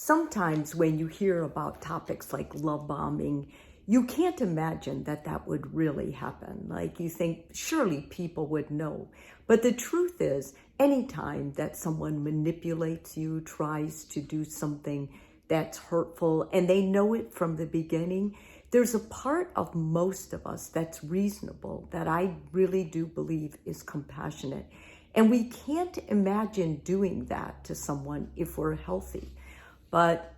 sometimes when you hear about topics like love bombing, you can't imagine that that would really happen. Like you think, surely people would know. But the truth is, anytime that someone manipulates you, tries to do something that's hurtful, and they know it from the beginning, there's a part of most of us that's reasonable, that I really do believe is compassionate. And we can't imagine doing that to someone if we're healthy. But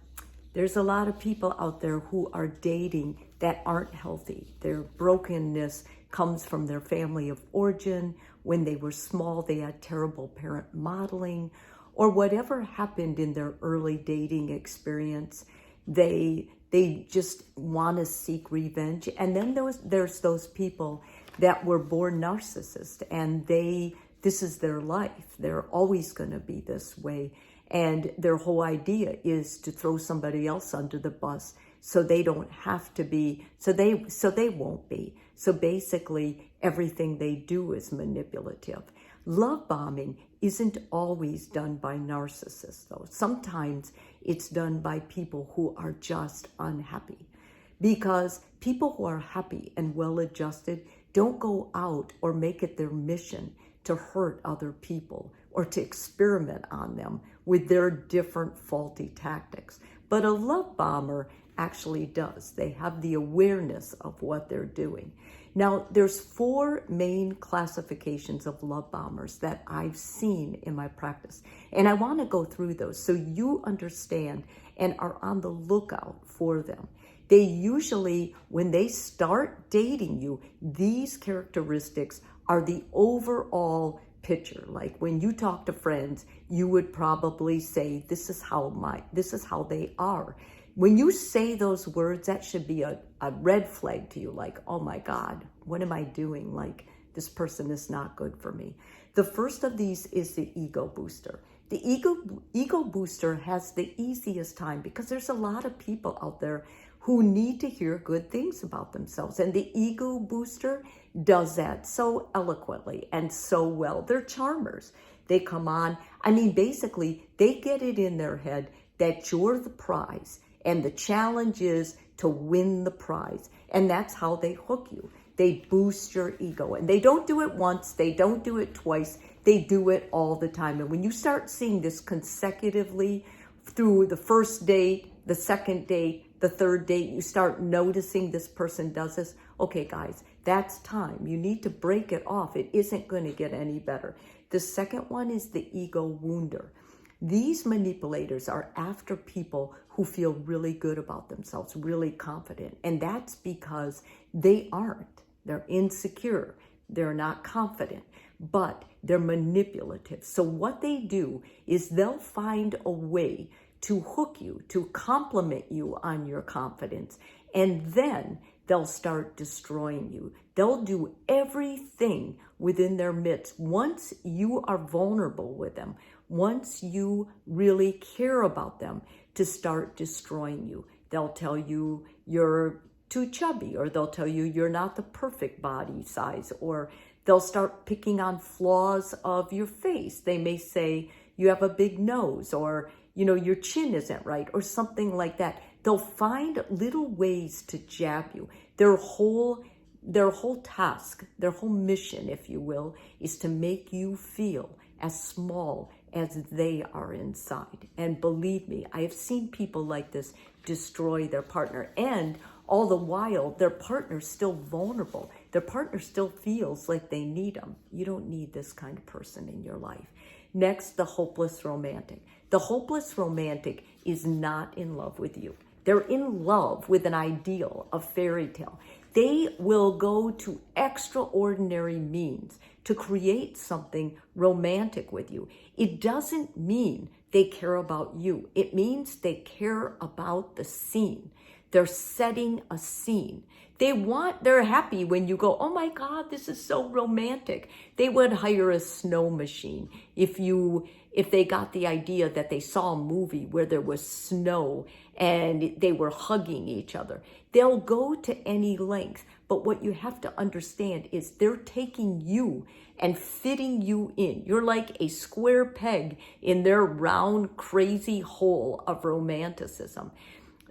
there's a lot of people out there who are dating that aren't healthy. Their brokenness comes from their family of origin. When they were small, they had terrible parent modeling, or whatever happened in their early dating experience. They just want to seek revenge. And then there's those people that were born narcissists, and this is their life. They're always going to be this way. And their whole idea is to throw somebody else under the bus so they don't have to be, so they won't be. So basically, everything they do is manipulative. Love bombing isn't always done by narcissists, though. Sometimes it's done by people who are just unhappy. Because people who are happy and well-adjusted don't go out or make it their mission to hurt other people or to experiment on them with their different faulty tactics. But a love bomber actually does. They have the awareness of what they're doing. Now, there's 4 main classifications of love bombers that I've seen in my practice. And I want to go through those so you understand and are on the lookout for them. They usually, when they start dating you, these characteristics are the overall picture. Like when you talk to friends, you would probably say, this is how they are. When you say those words, that should be a red flag to you. Like, oh my God, what am I doing? Like, this person is not good for me. The first of these is the ego booster. The ego booster has the easiest time because there's a lot of people out there who need to hear good things about themselves. And the ego booster does that so eloquently and so well. They're charmers. They come on. I mean, basically, they get it in their head that you're the prize. And the challenge is to win the prize. And that's how they hook you. They boost your ego. And they don't do it once. They don't do it twice. They do it all the time. And when you start seeing this consecutively through the first date, the second date, the third date, you start noticing this person does this. Okay, guys, that's time. You need to break it off. It isn't going to get any better. The second one is the ego wounder. These manipulators are after people who feel really good about themselves, really confident. And that's because they aren't. They're insecure. They're not confident, but they're manipulative. So what they do is they'll find a way to hook you, to compliment you on your confidence, and then they'll start destroying you. They'll do everything within their midst. Once you are vulnerable with them, once you really care about them, to start destroying you. They'll tell you you're too chubby, or they'll tell you you're not the perfect body size, or they'll start picking on flaws of your face. They may say you have a big nose, or your chin isn't right, or something like that. They'll find little ways to jab you. Their whole task, their whole mission, if you will, is to make you feel as small as they are inside. And believe me, I have seen people like this destroy their partner. And all the while, their partner's still vulnerable. Their partner still feels like they need them. You don't need this kind of person in your life. Next, the hopeless romantic. The hopeless romantic is not in love with you. They're in love with an ideal, a fairy tale. They will go to extraordinary means to create something romantic with you. It doesn't mean they care about you. It means they care about the scene. They're setting a scene. They're happy when you go, oh my God, this is so romantic. They would hire a snow machine if they got the idea that they saw a movie where there was snow and they were hugging each other. They'll go to any length. But what you have to understand is they're taking you and fitting you in. You're like a square peg in their round, crazy hole of romanticism.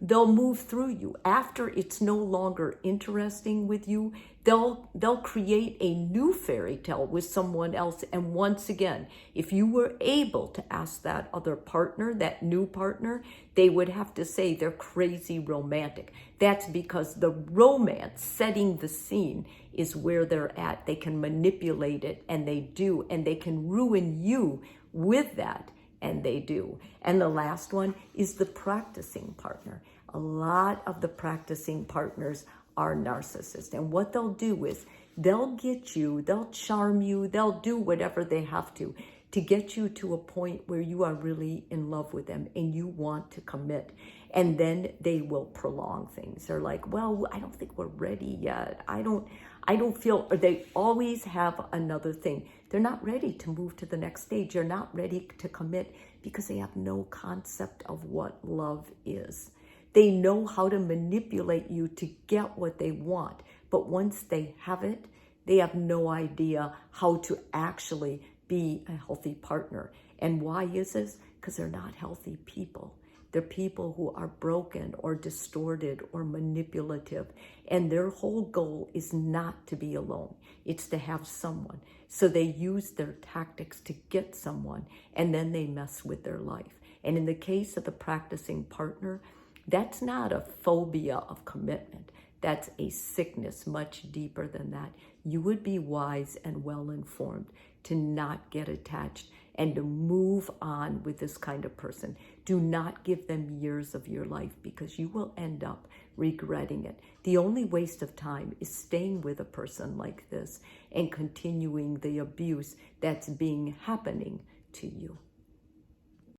They'll move through you. After it's no longer interesting with you, they'll create a new fairy tale with someone else. And once again, if you were able to ask that other partner, that new partner, they would have to say they're crazy romantic. That's because the romance, setting the scene, is where they're at. They can manipulate it, and they do, and they can ruin you with that. And they do. And the last one is the practicing partner. A lot of the practicing partners are narcissists. And what they'll do is they'll get you, they'll charm you, they'll do whatever they have to get you to a point where you are really in love with them and you want to commit. And then they will prolong things. They're like, well, I don't think we're ready yet. I don't feel, or they always have another thing. They're not ready to move to the next stage. They're not ready to commit because they have no concept of what love is. They know how to manipulate you to get what they want. But once they have it, they have no idea how to actually be a healthy partner. And why is this? Because they're not healthy people. They're people who are broken or distorted or manipulative. And their whole goal is not to be alone. It's to have someone. So they use their tactics to get someone, and then they mess with their life. And in the case of the practicing partner, that's not a phobia of commitment. That's a sickness much deeper than that. You would be wise and well-informed to not get attached and to move on with this kind of person. Do not give them years of your life because you will end up regretting it. The only waste of time is staying with a person like this and continuing the abuse that's happening to you.